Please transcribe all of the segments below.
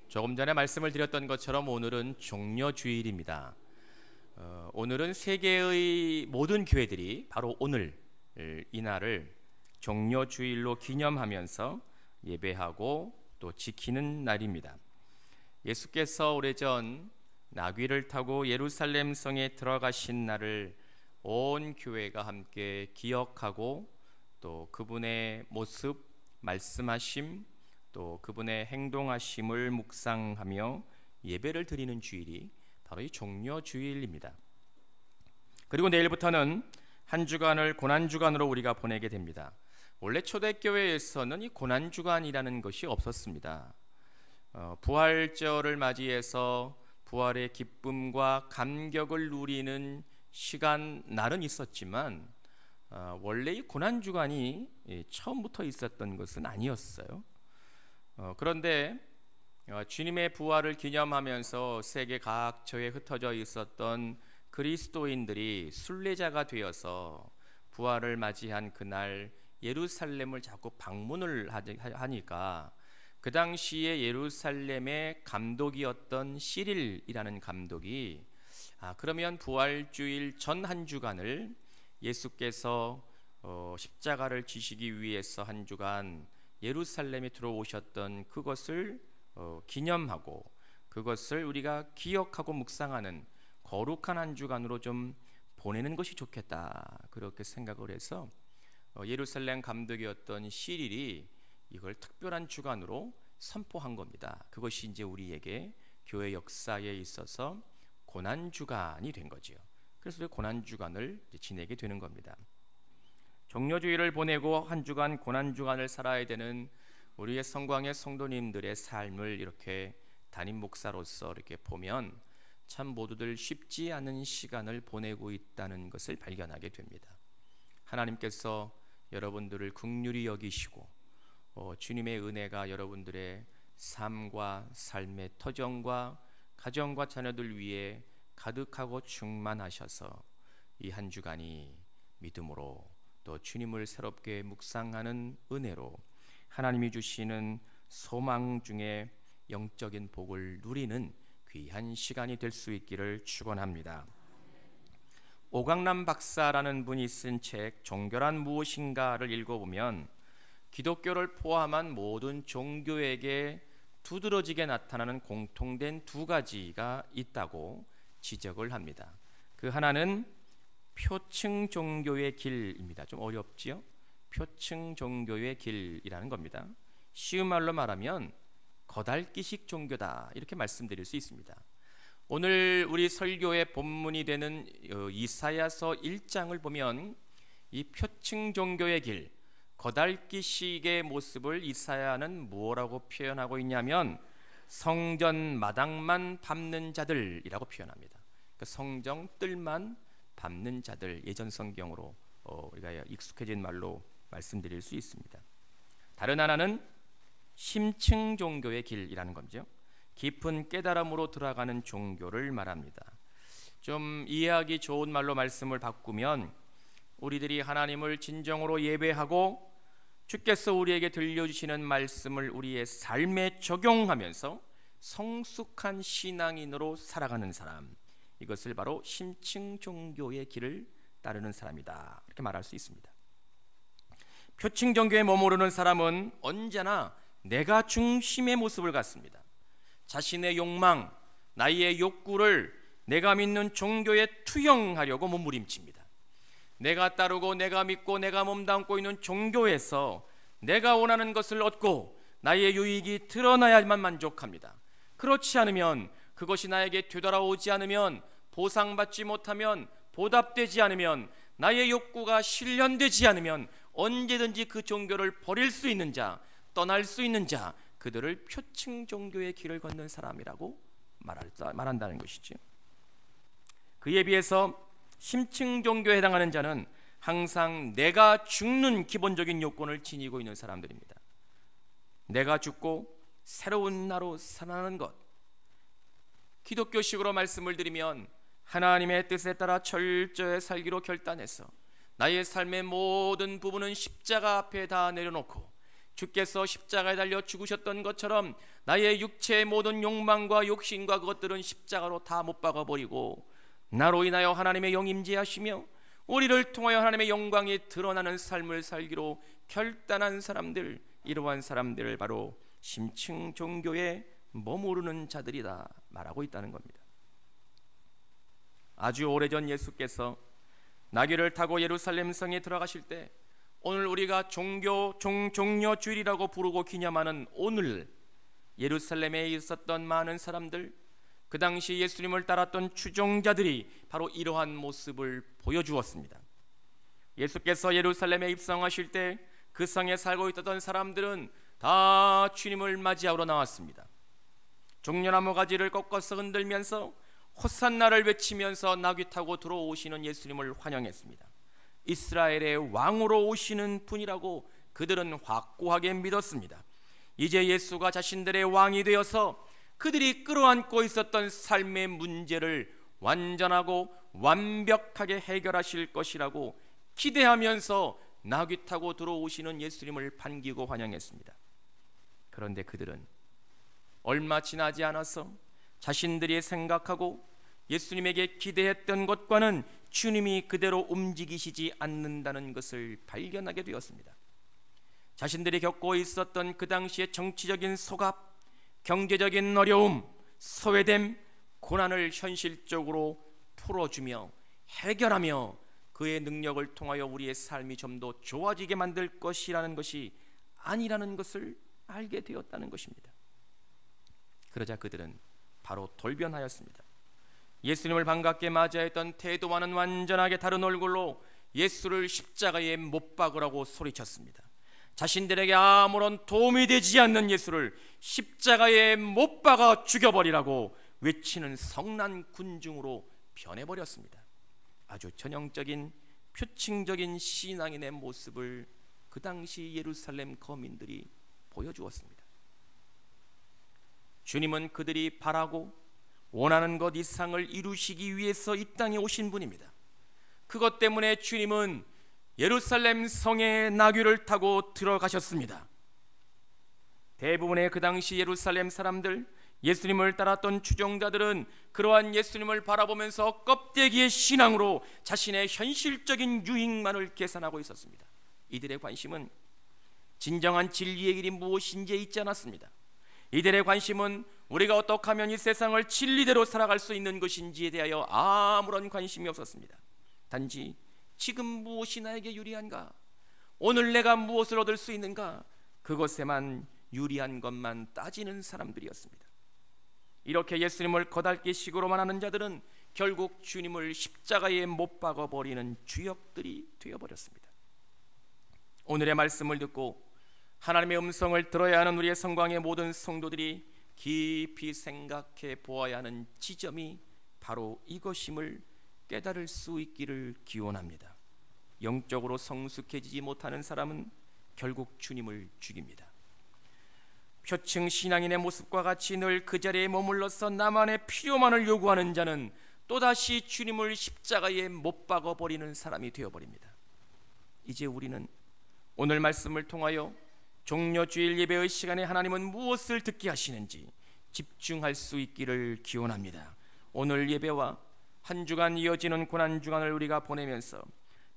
조금 전에 말씀을 드렸던 것처럼 오늘은 종려주일입니다. 오늘은 세계의 모든 교회들이 바로 오늘 이날을 종려주일로 기념하면서 예배하고 또 지키는 날입니다. 예수께서 오래전 나귀를 타고 예루살렘 성에 들어가신 날을 온 교회가 함께 기억하고 또 그분의 모습, 말씀하심, 또 그분의 행동하심을 묵상하며 예배를 드리는 주일이 바로 이 종려주일입니다. 그리고 내일부터는 한 주간을 고난주간으로 우리가 보내게 됩니다. 원래 초대교회에서는 이 고난주간이라는 것이 없었습니다. 부활절을 맞이해서 부활의 기쁨과 감격을 누리는 시간, 날은 있었지만 원래 이 고난주간이 처음부터 있었던 것은 아니었어요. 그런데 주님의 부활을 기념하면서 세계 각처에 흩어져 있었던 그리스도인들이 순례자가 되어서 부활을 맞이한 그날 예루살렘을 자꾸 방문을 하니까 그 당시에 예루살렘의 감독이었던 시릴이라는 감독이 그러면 부활주일 전 한 주간을 예수께서 십자가를 지시기 위해서 한 주간 예루살렘에 들어오셨던 그것을 기념하고 그것을 우리가 기억하고 묵상하는 거룩한 한 주간으로 좀 보내는 것이 좋겠다, 그렇게 생각을 해서 예루살렘 감독이었던 시릴이 이걸 특별한 주간으로 선포한 겁니다. 그것이 이제 우리에게 교회 역사에 있어서 고난주간이 된 거죠. 그래서 고난주간을 지내게 되는 겁니다. 종려주일을 보내고 한 주간 고난주간을 살아야 되는 우리의 성광의 성도님들의 삶을 이렇게 담임 목사로서 이렇게 보면 참 모두들 쉽지 않은 시간을 보내고 있다는 것을 발견하게 됩니다. 하나님께서 여러분들을 긍휼히 여기시고 주님의 은혜가 여러분들의 삶과 삶의 터전과 가정과 자녀들 위해 가득하고 충만하셔서 이 한 주간이 믿음으로 또 주님을 새롭게 묵상하는 은혜로 하나님이 주시는 소망 중에 영적인 복을 누리는 귀한 시간이 될 수 있기를 축원합니다. 오강남 박사라는 분이 쓴 책 종교란 무엇인가를 읽어보면 기독교를 포함한 모든 종교에게 두드러지게 나타나는 공통된 두 가지가 있다고 지적을 합니다. 그 하나는 표층 종교의 길입니다. 좀 어렵지요? 표층 종교의 길이라는 겁니다. 쉬운 말로 말하면 거달기식 종교다, 이렇게 말씀드릴 수 있습니다. 오늘 우리 설교의 본문이 되는 이사야서 1장을 보면 이 표층 종교의 길, 거달기식의 모습을 이사야는 뭐라고 표현하고 있냐면 성전 마당만 밟는 자들이라고 표현합니다. 그러니까 성정 뜰만 밟는 자들, 예전 성경으로 우리가 익숙해진 말로 말씀드릴 수 있습니다. 다른 하나는 심층 종교의 길이라는 거죠. 깊은 깨달음으로 들어가는 종교를 말합니다. 좀 이해하기 좋은 말로 말씀을 바꾸면 우리들이 하나님을 진정으로 예배하고 주께서 우리에게 들려주시는 말씀을 우리의 삶에 적용하면서 성숙한 신앙인으로 살아가는 사람, 이것을 바로 심층 종교의 길을 따르는 사람이다, 이렇게 말할 수 있습니다. 표층 종교에 머무르는 사람은 언제나 내가 중심의 모습을 갖습니다. 자신의 욕망, 나의 욕구를 내가 믿는 종교에 투영하려고 몸부림칩니다. 내가 따르고 내가 믿고 내가 몸담고 있는 종교에서 내가 원하는 것을 얻고 나의 유익이 드러나야만 만족합니다. 그렇지 않으면, 그것이 나에게 되돌아오지 않으면, 보상받지 못하면, 보답되지 않으면, 나의 욕구가 실현되지 않으면 언제든지 그 종교를 버릴 수 있는 자, 떠날 수 있는 자, 그들을 표층 종교의 길을 걷는 사람이라고 말한다는 것이죠. 그에 비해서 심층 종교에 해당하는 자는 항상 내가 죽는 기본적인 요건을 지니고 있는 사람들입니다. 내가 죽고 새로운 나로 살아나는 것, 기독교식으로 말씀을 드리면 하나님의 뜻에 따라 철저히 살기로 결단해서 나의 삶의 모든 부분은 십자가 앞에 다 내려놓고 주께서 십자가에 달려 죽으셨던 것처럼 나의 육체의 모든 욕망과 욕심과 그것들은 십자가로 다 못 박아버리고 나로 인하여 하나님의 영이 임재하시며 우리를 통하여 하나님의 영광이 드러나는 삶을 살기로 결단한 사람들, 이러한 사람들을 바로 심층 종교에 머무르는 자들이다 말하고 있다는 겁니다. 아주 오래전 예수께서 나귀를 타고 예루살렘 성에 들어가실 때 오늘 우리가 종려주일이라고 부르고 기념하는 오늘 예루살렘에 있었던 많은 사람들, 그 당시 예수님을 따랐던 추종자들이 바로 이러한 모습을 보여주었습니다. 예수께서 예루살렘에 입성하실 때 그 성에 살고 있었던 사람들은 다 주님을 맞이하러 나왔습니다. 종려나무 가지를 꺾어서 흔들면서 호산나를 외치면서 나귀 타고 들어오시는 예수님을 환영했습니다. 이스라엘의 왕으로 오시는 분이라고 그들은 확고하게 믿었습니다. 이제 예수가 자신들의 왕이 되어서 그들이 끌어안고 있었던 삶의 문제를 완전하고 완벽하게 해결하실 것이라고 기대하면서 나귀 타고 들어오시는 예수님을 반기고 환영했습니다. 그런데 그들은 얼마 지나지 않아서 자신들이 생각하고 예수님에게 기대했던 것과는 주님이 그대로 움직이시지 않는다는 것을 발견하게 되었습니다. 자신들이 겪고 있었던 그 당시의 정치적인 소갑, 경제적인 어려움, 소외됨, 고난을 현실적으로 풀어주며 해결하며 그의 능력을 통하여 우리의 삶이 좀 더 좋아지게 만들 것이라는 것이 아니라는 것을 알게 되었다는 것입니다. 그러자 그들은 바로 돌변하였습니다. 예수님을 반갑게 맞이했던 태도와는 완전하게 다른 얼굴로 예수를 십자가에 못 박으라고 소리쳤습니다. 자신들에게 아무런 도움이 되지 않는 예수를 십자가에 못 박아 죽여버리라고 외치는 성난 군중으로 변해버렸습니다. 아주 전형적인 표층적인 신앙인의 모습을 그 당시 예루살렘 거민들이 보여주었습니다. 주님은 그들이 바라고 원하는 것 이상을 이루시기 위해서 이 땅에 오신 분입니다. 그것 때문에 주님은 예루살렘 성에 나귀를 타고 들어가셨습니다. 대부분의 그 당시 예루살렘 사람들, 예수님을 따랐던 추종자들은 그러한 예수님을 바라보면서 껍데기의 신앙으로 자신의 현실적인 유익만을 계산하고 있었습니다. 이들의 관심은 진정한 진리의 길이 무엇인지에 있지 않았습니다. 이들의 관심은 우리가 어떻게 하면 이 세상을 진리대로 살아갈 수 있는 것인지에 대하여 아무런 관심이 없었습니다. 단지 지금 무엇이 나에게 유리한가, 오늘 내가 무엇을 얻을 수 있는가, 그것에만 유리한 것만 따지는 사람들이었습니다. 이렇게 예수님을 거달기 식으로만 하는 자들은 결국 주님을 십자가에 못 박아버리는 주역들이 되어버렸습니다. 오늘의 말씀을 듣고 하나님의 음성을 들어야 하는 우리의 성광의 모든 성도들이 깊이 생각해 보아야 하는 지점이 바로 이것임을 깨달을 수 있기를 기원합니다. 영적으로 성숙해지지 못하는 사람은 결국 주님을 죽입니다. 표층 신앙인의 모습과 같이 늘 그 자리에 머물러서 나만의 필요만을 요구하는 자는 또다시 주님을 십자가에 못 박아버리는 사람이 되어버립니다. 이제 우리는 오늘 말씀을 통하여 종려주일 예배의 시간에 하나님은 무엇을 듣게 하시는지 집중할 수 있기를 기원합니다. 오늘 예배와 한 주간 이어지는 고난주간을 우리가 보내면서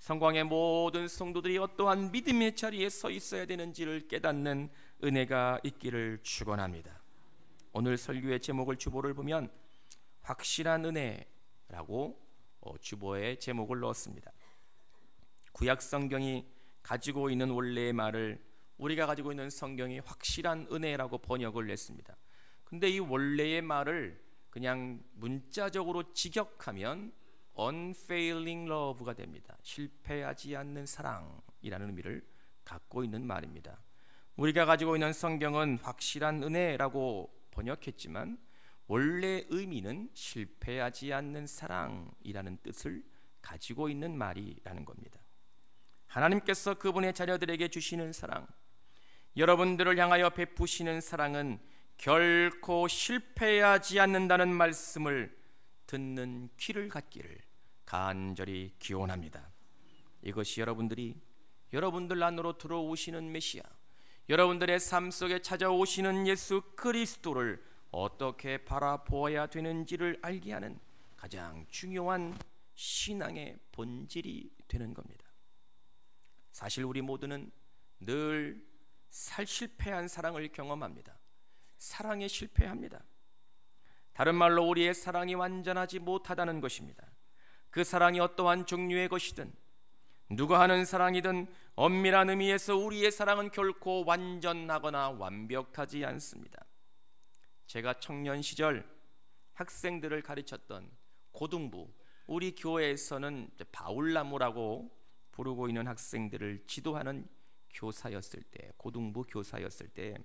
성광의 모든 성도들이 어떠한 믿음의 자리에 서 있어야 되는지를 깨닫는 은혜가 있기를 축원합니다. 오늘 설교의 제목을 주보를 보면 확실한 은혜라고 주보에 제목을 넣었습니다. 구약 성경이 가지고 있는 원래의 말을 우리가 가지고 있는 성경이 확실한 은혜라고 번역을 했습니다. 근데 이 원래의 말을 그냥 문자적으로 직역하면 unfailing love가 됩니다. 실패하지 않는 사랑이라는 의미를 갖고 있는 말입니다. 우리가 가지고 있는 성경은 확실한 은혜라고 번역했지만 원래 의미는 실패하지 않는 사랑이라는 뜻을 가지고 있는 말이라는 겁니다. 하나님께서 그분의 자녀들에게 주시는 사랑, 여러분들을 향하여 베푸시는 사랑은 결코 실패하지 않는다는 말씀을 듣는 귀를 갖기를 간절히 기원합니다. 이것이 여러분들 안으로 들어오시는 메시아, 여러분들의 삶 속에 찾아오시는 예수 그리스도를 어떻게 바라보아야 되는지를 알게 하는 가장 중요한 신앙의 본질이 되는 겁니다. 사실 우리 모두는 늘 실패한 사랑을 경험합니다. 사랑에 실패합니다. 다른 말로 우리의 사랑이 완전하지 못하다는 것입니다. 그 사랑이 어떠한 종류의 것이든 누가 하는 사랑이든 엄밀한 의미에서 우리의 사랑은 결코 완전하거나 완벽하지 않습니다. 제가 청년 시절 학생들을 가르쳤던 고등부, 우리 교회에서는 바울나무라고 부르고 있는 학생들을 지도하는 교사였을 때, 고등부 교사였을 때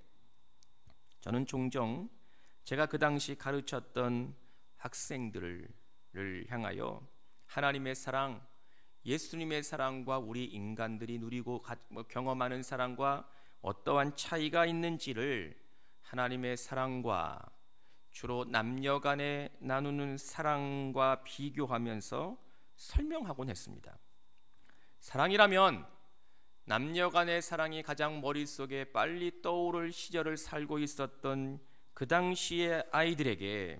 저는 종종 제가 그 당시 가르쳤던 학생들을 향하여 하나님의 사랑, 예수님의 사랑과 우리 인간들이 누리고 경험하는 사랑과 어떠한 차이가 있는지를 하나님의 사랑과 주로 남녀 간에 나누는 사랑과 비교하면서 설명하곤 했습니다. 사랑이라면 남녀 간의 사랑이 가장 머릿속에 빨리 떠오를 시절을 살고 있었던 그 당시의 아이들에게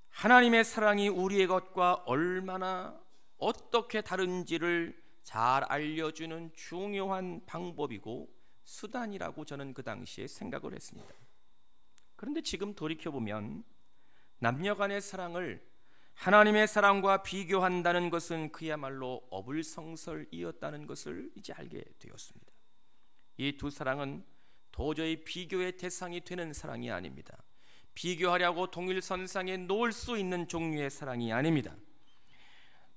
하나님의 사랑이 우리의 것과 얼마나 어떻게 다른지를 잘 알려주는 중요한 방법이고 수단이라고 저는 그 당시에 생각을 했습니다. 그런데 지금 돌이켜보면 남녀 간의 사랑을 하나님의 사랑과 비교한다는 것은 그야말로 어불성설이었다는 것을 이제 알게 되었습니다. 이 두 사랑은 도저히 비교의 대상이 되는 사랑이 아닙니다. 비교하려고 동일선상에 놓을 수 있는 종류의 사랑이 아닙니다.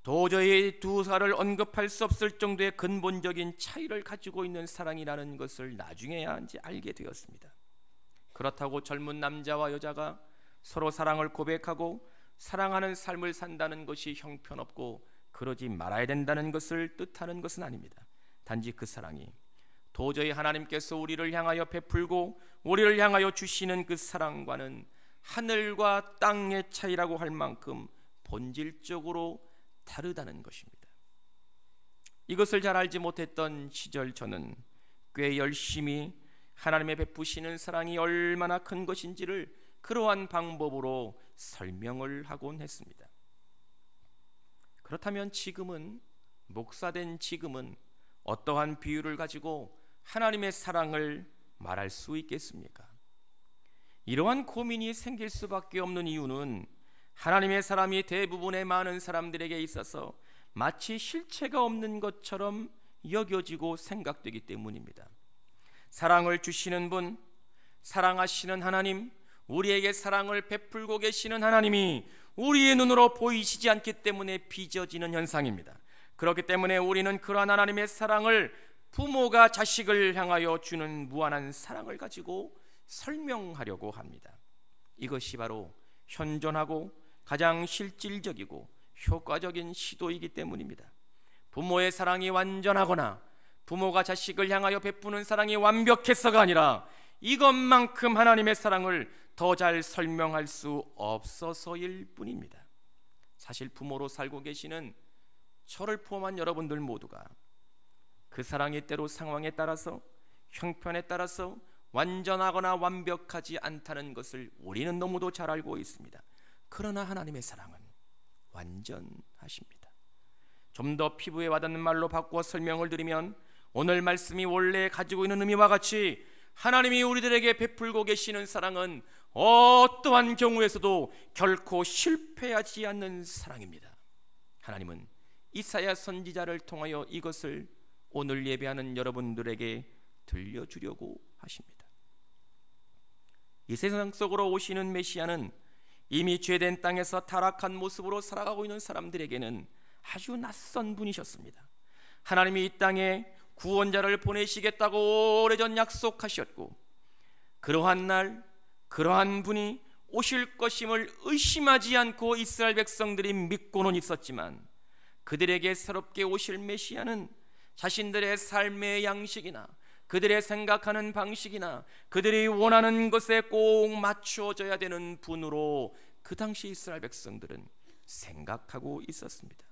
도저히 두 사를 언급할 수 없을 정도의 근본적인 차이를 가지고 있는 사랑이라는 것을 나중에야 이제 알게 되었습니다. 그렇다고 젊은 남자와 여자가 서로 사랑을 고백하고 사랑하는 삶을 산다는 것이 형편없고 그러지 말아야 된다는 것을 뜻하는 것은 아닙니다. 단지 그 사랑이 도저히 하나님께서 우리를 향하여 베풀고 우리를 향하여 주시는 그 사랑과는 하늘과 땅의 차이라고 할 만큼 본질적으로 다르다는 것입니다. 이것을 잘 알지 못했던 시절 저는 꽤 열심히 하나님의 베푸시는 사랑이 얼마나 큰 것인지를 그러한 방법으로 설명을 하곤 했습니다. 그렇다면 지금은, 목사된 지금은 어떠한 비유를 가지고 하나님의 사랑을 말할 수 있겠습니까? 이러한 고민이 생길 수밖에 없는 이유는 하나님의 사랑이 대부분의 많은 사람들에게 있어서 마치 실체가 없는 것처럼 여겨지고 생각되기 때문입니다. 사랑을 주시는 분, 사랑하시는 하나님, 우리에게 사랑을 베풀고 계시는 하나님이 우리의 눈으로 보이시지 않기 때문에 빚어지는 현상입니다. 그렇기 때문에 우리는 그러한 하나님의 사랑을 부모가 자식을 향하여 주는 무한한 사랑을 가지고 설명하려고 합니다. 이것이 바로 현존하고 가장 실질적이고 효과적인 시도이기 때문입니다. 부모의 사랑이 완전하거나 부모가 자식을 향하여 베푸는 사랑이 완벽해서가 아니라 이것만큼 하나님의 사랑을 더 잘 설명할 수 없어서일 뿐입니다. 사실 부모로 살고 계시는 저를 포함한 여러분들 모두가 그 사랑이 때로 상황에 따라서 형편에 따라서 완전하거나 완벽하지 않다는 것을 우리는 너무도 잘 알고 있습니다. 그러나 하나님의 사랑은 완전하십니다. 좀 더 피부에 와닿는 말로 바꾸어 설명을 드리면 오늘 말씀이 원래 가지고 있는 의미와 같이 하나님이 우리들에게 베풀고 계시는 사랑은 어떠한 경우에서도 결코 실패하지 않는 사랑입니다. 하나님은 이사야 선지자를 통하여 이것을 오늘 예배하는 여러분들에게 들려주려고 하십니다. 이 세상 속으로 오시는 메시아는 이미 죄된 땅에서 타락한 모습으로 살아가고 있는 사람들에게는 아주 낯선 분이셨습니다. 하나님이 이 땅에 구원자를 보내시겠다고 오래전 약속하셨고 그러한 날 그러한 분이 오실 것임을 의심하지 않고 이스라엘 백성들이 믿고는 있었지만 그들에게 새롭게 오실 메시아는 자신들의 삶의 양식이나 그들의 생각하는 방식이나 그들이 원하는 것에 꼭 맞추어져야 되는 분으로 그 당시 이스라엘 백성들은 생각하고 있었습니다.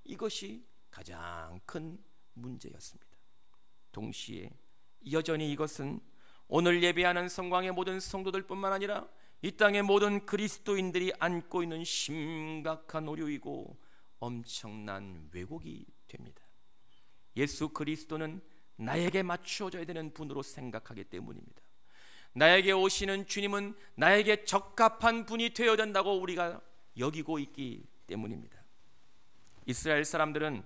이것이 가장 큰 문제였습니다. 동시에 여전히 이것은 오늘 예배하는 성광의 모든 성도들뿐만 아니라 이 땅의 모든 그리스도인들이 안고 있는 심각한 오류이고 엄청난 왜곡이 됩니다. 예수 그리스도는 나에게 맞추어져야 되는 분으로 생각하기 때문입니다. 나에게 오시는 주님은 나에게 적합한 분이 되어야 된다고 우리가 여기고 있기 때문입니다. 이스라엘 사람들은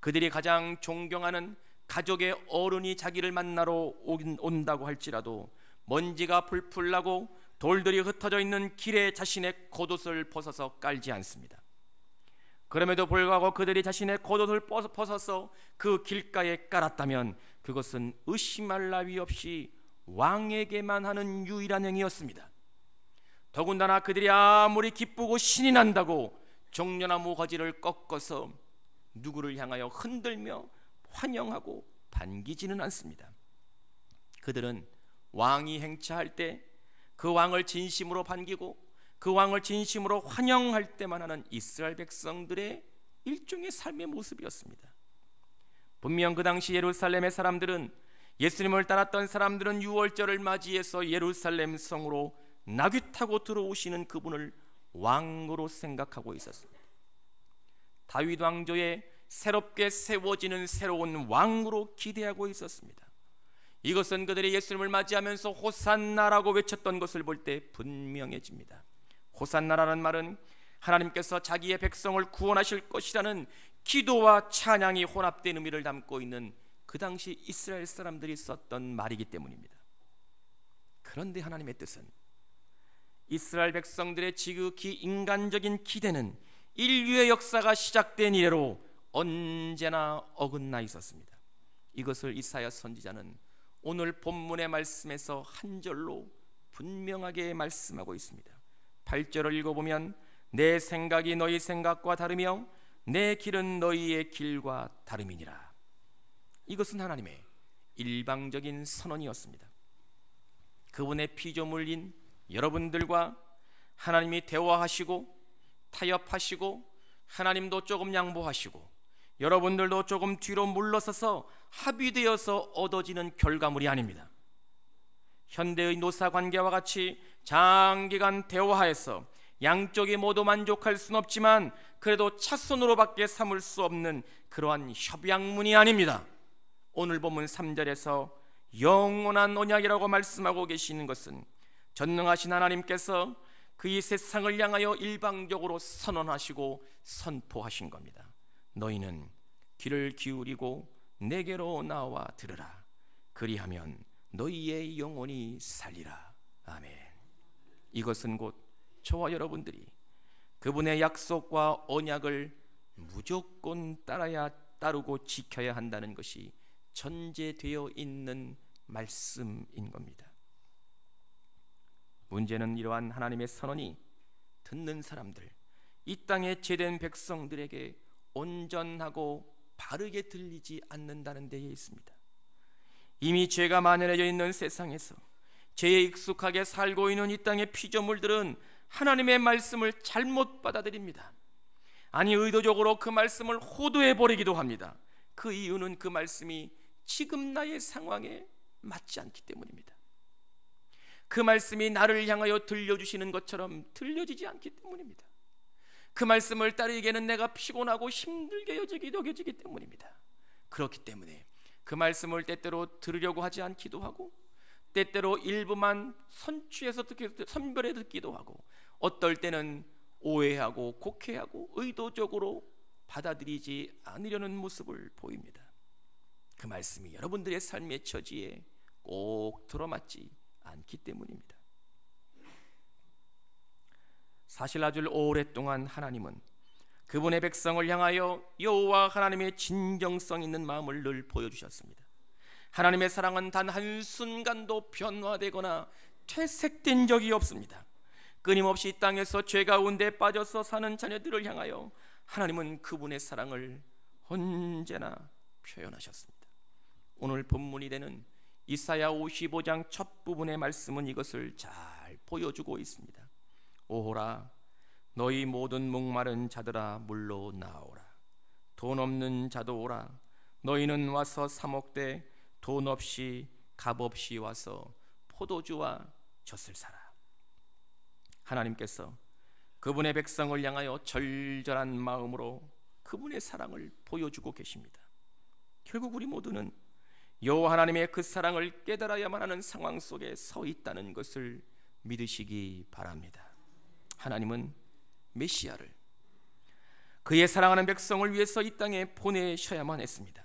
그들이 가장 존경하는 가족의 어른이 자기를 만나러 온다고 할지라도 먼지가 풀풀 나고 돌들이 흩어져 있는 길에 자신의 겉옷을 벗어서 깔지 않습니다. 그럼에도 불구하고 그들이 자신의 겉옷을 벗어서 그 길가에 깔았다면 그것은 의심할 나위 없이 왕에게만 하는 유일한 행위였습니다. 더군다나 그들이 아무리 기쁘고 신이 난다고 종려나무 가지를 꺾어서 누구를 향하여 흔들며 환영하고 반기지는 않습니다. 그들은 왕이 행차할 때 그 왕을 진심으로 반기고 그 왕을 진심으로 환영할 때만 하는 이스라엘 백성들의 일종의 삶의 모습이었습니다. 분명 그 당시 예루살렘의 사람들은, 예수님을 따랐던 사람들은 유월절을 맞이해서 예루살렘 성으로 나귀 타고 들어오시는 그분을 왕으로 생각하고 있었습니다. 다윗 왕조에 새롭게 세워지는 새로운 왕으로 기대하고 있었습니다. 이것은 그들이 예수님을 맞이하면서 호산나라고 외쳤던 것을 볼 때 분명해집니다. 호산나라는 말은 하나님께서 자기의 백성을 구원하실 것이라는 기도와 찬양이 혼합된 의미를 담고 있는 그 당시 이스라엘 사람들이 썼던 말이기 때문입니다. 그런데 하나님의 뜻은 이스라엘 백성들의 지극히 인간적인 기대는 인류의 역사가 시작된 이래로 언제나 어긋나 있었습니다. 이것을 이사야 선지자는 오늘 본문의 말씀에서 한 절로 분명하게 말씀하고 있습니다. 8절을 읽어보면 내 생각이 너희 생각과 다르며 내 길은 너희의 길과 다름이니라. 이것은 하나님의 일방적인 선언이었습니다. 그분의 피조물인 여러분들과 하나님이 대화하시고 타협하시고 하나님도 조금 양보하시고 여러분들도 조금 뒤로 물러서서 합의되어서 얻어지는 결과물이 아닙니다. 현대의 노사관계와 같이 장기간 대화해서 양쪽이 모두 만족할 수는 없지만 그래도 차선으로밖에 삼을 수 없는 그러한 협약문이 아닙니다. 오늘 본문 3절에서 영원한 언약이라고 말씀하고 계시는 것은 전능하신 하나님께서 그 이 세상을 향하여 일방적으로 선언하시고 선포하신 겁니다. 너희는 귀를 기울이고 내게로 나와 들으라. 그리하면 너희의 영혼이 살리라. 아멘. 이것은 곧 저와 여러분들이 그분의 약속과 언약을 무조건 따르고 지켜야 한다는 것이 전제되어 있는 말씀인 겁니다. 문제는 이러한 하나님의 선언이 듣는 사람들, 이 땅의 죄된 백성들에게 온전하고 바르게 들리지 않는다는 데에 있습니다. 이미 죄가 만연해져 있는 세상에서 죄에 익숙하게 살고 있는 이 땅의 피조물들은 하나님의 말씀을 잘못 받아들입니다. 아니 의도적으로 그 말씀을 호도해 버리기도 합니다. 그 이유는 그 말씀이 지금 나의 상황에 맞지 않기 때문입니다. 그 말씀이 나를 향하여 들려주시는 것처럼 들려지지 않기 때문입니다. 그 말씀을 따르기에는 내가 피곤하고 힘들게 여겨지기 때문입니다. 그렇기 때문에 그 말씀을 때때로 들으려고 하지 않기도 하고 때때로 일부만 선별해 듣기도 하고 어떨 때는 오해하고 곡해하고 의도적으로 받아들이지 않으려는 모습을 보입니다. 그 말씀이 여러분들의 삶의 처지에 꼭 들어맞지 않기 때문입니다. 사실 아주 오랫동안 하나님은 그분의 백성을 향하여 여호와 하나님의 진정성 있는 마음을 늘 보여주셨습니다. 하나님의 사랑은 단 한순간도 변화되거나 퇴색된 적이 없습니다. 끊임없이 이 땅에서 죄 가운데 빠져서 사는 자녀들을 향하여 하나님은 그분의 사랑을 언제나 표현하셨습니다. 오늘 본문이 되는 이사야 55장 첫 부분의 말씀은 이것을 잘 보여주고 있습니다. 오호라 너희 모든 목마른 자들아 물로 나오라. 돈 없는 자도 오라. 너희는 와서 사 먹되 돈 없이 값없이 와서 포도주와 젖을 사라. 하나님께서 그분의 백성을 향하여 절절한 마음으로 그분의 사랑을 보여주고 계십니다. 결국 우리 모두는 여호와 하나님의 그 사랑을 깨달아야만 하는 상황 속에 서 있다는 것을 믿으시기 바랍니다. 하나님은 메시아를 그의 사랑하는 백성을 위해서 이 땅에 보내셔야만 했습니다.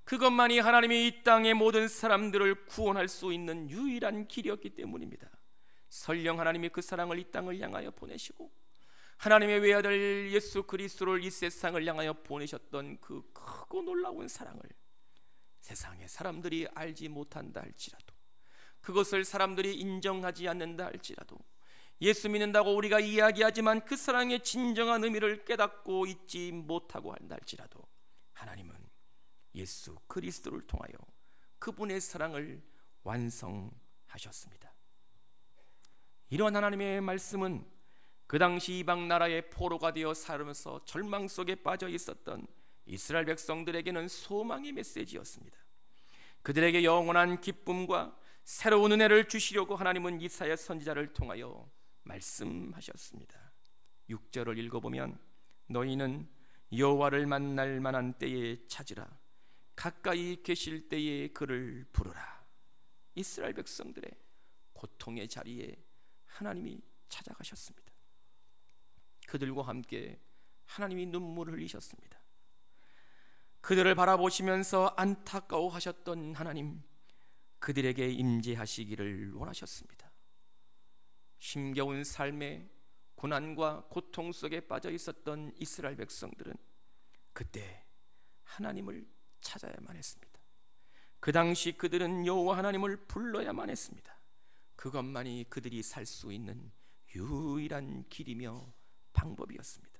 그것만이 하나님이 이 땅의 모든 사람들을 구원할 수 있는 유일한 길이었기 때문입니다. 설령 하나님이 그 사랑을 이 땅을 향하여 보내시고 하나님의 외아들 예수 그리스도를 이 세상을 향하여 보내셨던 그 크고 놀라운 사랑을 세상의 사람들이 알지 못한다 할지라도, 그것을 사람들이 인정하지 않는다 할지라도, 예수 믿는다고 우리가 이야기하지만 그 사랑의 진정한 의미를 깨닫고 있지 못하고 한다 할지라도, 하나님은 예수 그리스도를 통하여 그분의 사랑을 완성하셨습니다. 이러한 하나님의 말씀은 그 당시 이방 나라의 포로가 되어 살면서 절망 속에 빠져 있었던 이스라엘 백성들에게는 소망의 메시지였습니다. 그들에게 영원한 기쁨과 새로운 은혜를 주시려고 하나님은 이사야 선지자를 통하여 말씀하셨습니다. 6절을 읽어보면 너희는 여호와를 만날 만한 때에 찾으라, 가까이 계실 때에 그를 부르라. 이스라엘 백성들의 고통의 자리에 하나님이 찾아가셨습니다. 그들과 함께 하나님이 눈물을 흘리셨습니다. 그들을 바라보시면서 안타까워하셨던 하나님, 그들에게 임재하시기를 원하셨습니다. 힘겨운 삶의 고난과 고통 속에 빠져 있었던 이스라엘 백성들은 그때 하나님을 찾아야만 했습니다. 그 당시 그들은 여호와 하나님을 불러야만 했습니다. 그것만이 그들이 살 수 있는 유일한 길이며 방법이었습니다.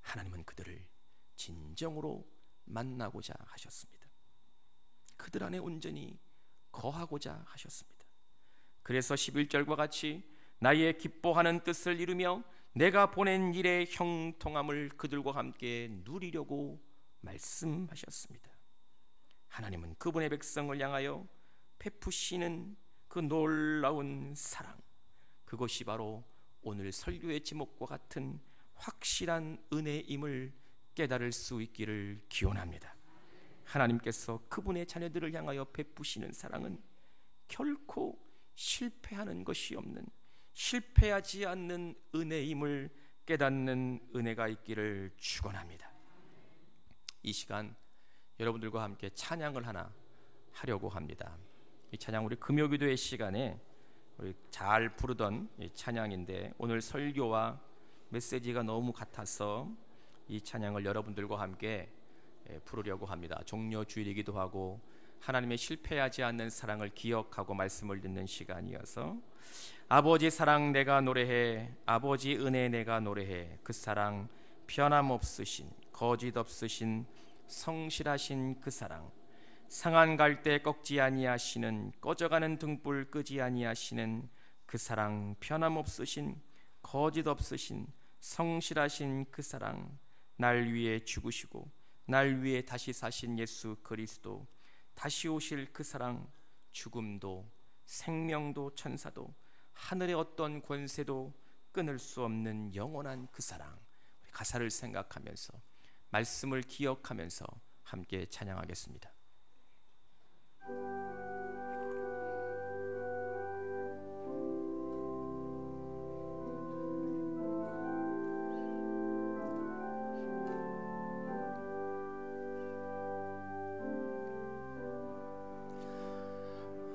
하나님은 그들을 진정으로 만나고자 하셨습니다. 그들 안에 온전히 거하고자 하셨습니다. 그래서 11절과 같이 나의 기뻐하는 뜻을 이루며 내가 보낸 일의 형통함을 그들과 함께 누리려고 말씀하셨습니다. 하나님은 그분의 백성을 향하여 베푸시는 그 놀라운 사랑, 그것이 바로 오늘 설교의 제목과 같은 확실한 은혜임을 깨달을 수 있기를 기원합니다. 하나님께서 그분의 자녀들을 향하여 베푸시는 사랑은 결코 실패하는 것이 없는, 실패하지 않는 은혜임을 깨닫는 은혜가 있기를 축원합니다. 이 시간 여러분들과 함께 찬양을 하나 하려고 합니다. 이 찬양 우리 금요기도의 시간에 우리 잘 부르던 이 찬양인데, 오늘 설교와 메시지가 너무 같아서 이 찬양을 여러분들과 함께 부르려고 합니다. 종려 주일이기도 하고 하나님의 실패하지 않는 사랑을 기억하고 말씀을 듣는 시간이어서, 아버지 사랑 내가 노래해, 아버지 은혜 내가 노래해, 그 사랑 변함없으신 거짓 없으신 성실하신 그 사랑, 상한 갈 때 꺾지 아니하시는, 꺼져가는 등불 끄지 아니하시는 그 사랑, 변함없으신 거짓 없으신 성실하신 그 사랑, 날 위해 죽으시고 날 위해 다시 사신 예수 그리스도, 다시 오실 그 사랑, 죽음도 생명도 천사도 하늘의 어떤 권세도 끊을 수 없는 영원한 그 사랑. 우리 가사를 생각하면서 말씀을 기억하면서 함께 찬양하겠습니다.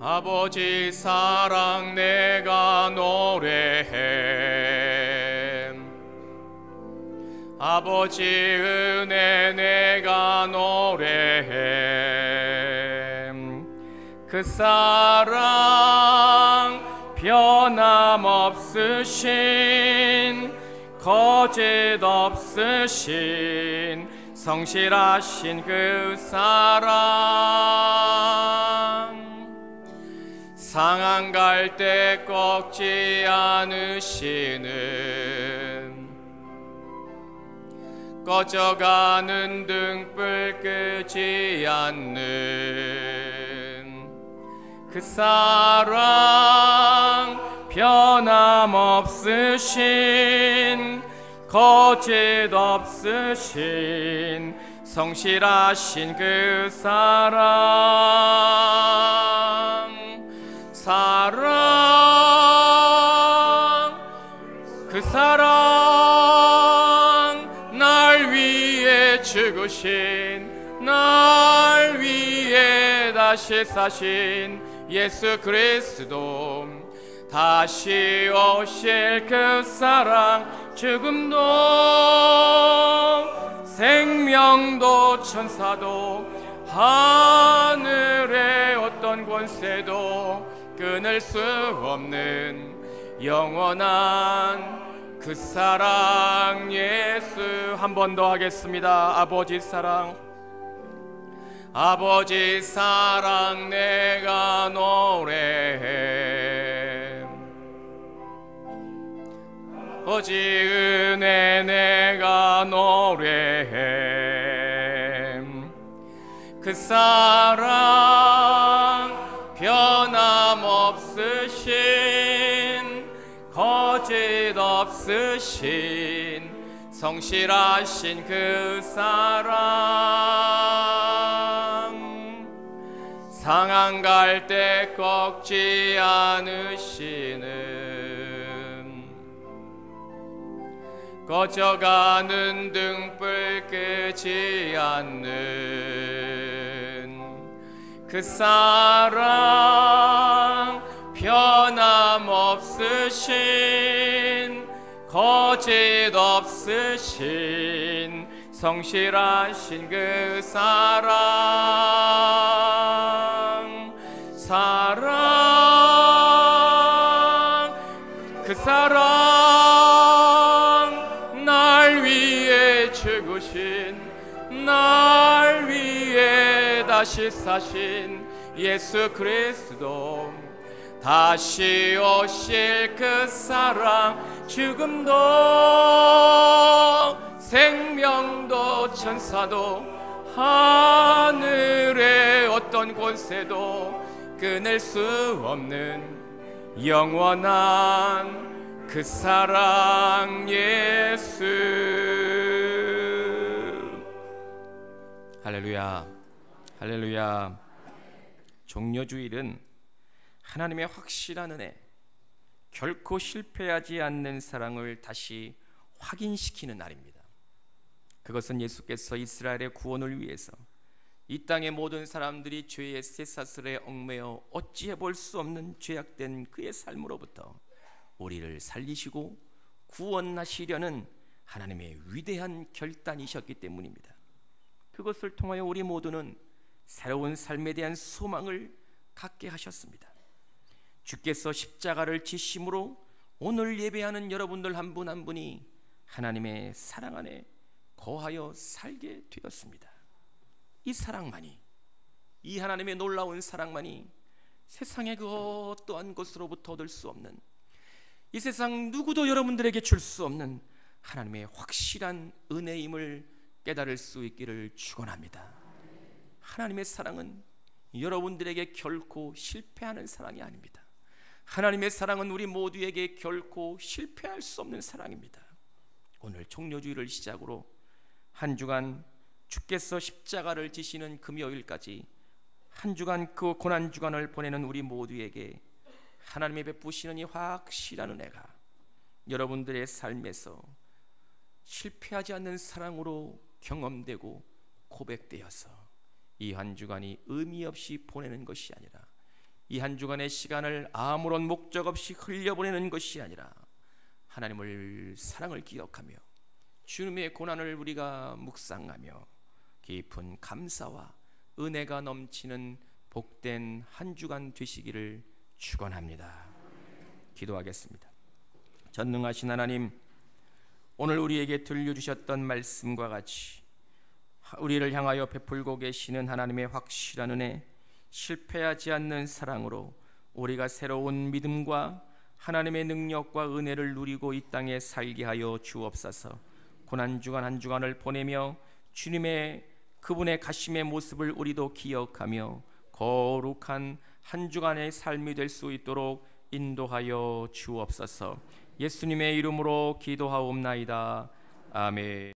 아버지 사랑 내가 노래해, 아버지 은혜 내가 노래해, 그 사랑 변함없으신 거짓 없으신 성실하신 그 사랑, 상한 갈 때 꺾지 않으시는, 꺼져가는 등불 끄지 않는 그 사랑 변함없으신 거짓 없으신 성실하신 그 그 사랑 날 위해 죽으신 날 위해 다시 사신 예수 그리스도 다시 오실 그 사랑 죽음도 생명도 천사도 하늘의 어떤 권세도 끊을 수 없는 영원한 그 사랑 예수. 한 번 더 하겠습니다. 아버지 사랑, 아버지 사랑 내가 노래해. 아버지 은혜 내가 노래해. 그 사랑 변함없으신 거짓 없으신 성실하신 그 사랑 상한 갈 때 꺾지 않으시는 꺼져가는 등불 끄지 않는 그 사랑 변함없으신 거짓 없으신 성실하신 그 사랑 그 사랑 날 위해 죽으신 날 위해 다시 사신 예수 그리스도 다시 오실 그 사랑 죽음도 생명도 천사도 하늘의 어떤 권세도 끊을 수 없는 영원한 그 사랑 예수. 할렐루야, 할렐루야. 종려주일은 하나님의 확실한 은혜, 결코 실패하지 않는 사랑을 다시 확인시키는 날입니다. 그것은 예수께서 이스라엘의 구원을 위해서 이 땅의 모든 사람들이 죄의 쇠사슬에 얽매여 어찌해 볼 수 없는 죄악된 그의 삶으로부터 우리를 살리시고 구원하시려는 하나님의 위대한 결단이셨기 때문입니다. 그것을 통하여 우리 모두는 새로운 삶에 대한 소망을 갖게 하셨습니다. 주께서 십자가를 지심으로 오늘 예배하는 여러분들 한 분 한 분이 하나님의 사랑 안에 거하여 살게 되었습니다. 이 사랑만이, 이 하나님의 놀라운 사랑만이 세상의 그 어떠한 것으로부터 얻을 수 없는, 이 세상 누구도 여러분들에게 줄 수 없는 하나님의 확실한 은혜임을 깨달을 수 있기를 축원합니다. 하나님의 사랑은 여러분들에게 결코 실패하는 사랑이 아닙니다. 하나님의 사랑은 우리 모두에게 결코 실패할 수 없는 사랑입니다. 오늘 종려주일을 시작으로 한 주간 주께서 십자가를 지시는 금요일까지 한 주간 그 고난주간을 보내는 우리 모두에게 하나님의 베푸시는 이 확실한 은혜가 여러분들의 삶에서 실패하지 않는 사랑으로 경험되고 고백되어서 이 한 주간이 의미 없이 보내는 것이 아니라, 이 한 주간의 시간을 아무런 목적 없이 흘려보내는 것이 아니라 하나님을 사랑을 기억하며 주님의 고난을 우리가 묵상하며 깊은 감사와 은혜가 넘치는 복된 한 주간 되시기를 축원합니다. 기도하겠습니다. 전능하신 하나님, 오늘 우리에게 들려주셨던 말씀과 같이 우리를 향하여 베풀고 계시는 하나님의 확실한 은혜, 실패하지 않는 사랑으로 우리가 새로운 믿음과 하나님의 능력과 은혜를 누리고 이 땅에 살게 하여 주옵소서. 고난주간 한 주간을 보내며 주님의 그분의 가심의 모습을 우리도 기억하며 거룩한 한 주간의 삶이 될 수 있도록 인도하여 주옵소서. 예수님의 이름으로 기도하옵나이다. 아멘.